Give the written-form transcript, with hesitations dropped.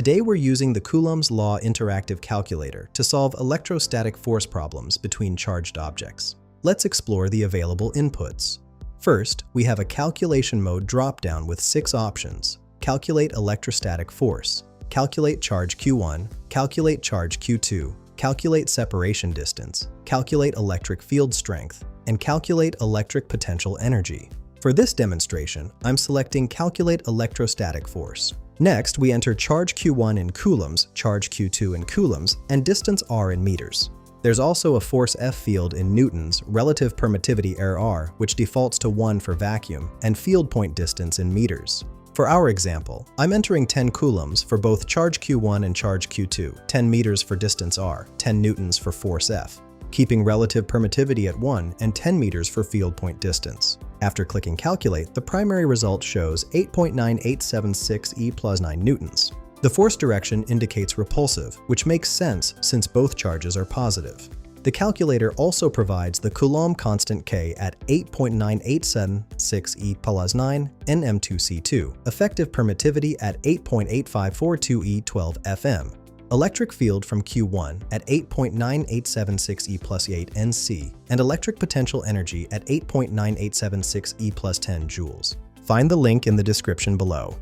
Today we're using the Coulombs Law Interactive Calculator to solve electrostatic force problems between charged objects. Let's explore the available inputs. First, we have a calculation mode dropdown with 6 options: calculate electrostatic force, calculate charge Q1, calculate charge Q2, calculate separation distance, calculate electric field strength, and calculate electric potential energy. For this demonstration, I'm selecting calculate electrostatic force. Next, we enter charge Q1 in coulombs, charge Q2 in coulombs, and distance r in meters. There's also a force F field in newtons, relative permittivity R, which defaults to 1 for vacuum, and field point distance in meters. For our example, I'm entering 10 coulombs for both charge Q1 and charge Q2, 10 meters for distance r, 10 newtons for force F, keeping relative permittivity at 1 and 10 meters for field point distance. After clicking calculate, the primary result shows 8.9876 E plus 9 newtons. The force direction indicates repulsive, which makes sense since both charges are positive. The calculator also provides the Coulomb constant K at 8.9876 E plus 9 Nm2C2, effective permittivity at 8.8542 E12 Fm, electric field from Q1 at 8.9876 E plus 8 NC, and electric potential energy at 8.9876 E plus 10 joules. Find the link in the description below.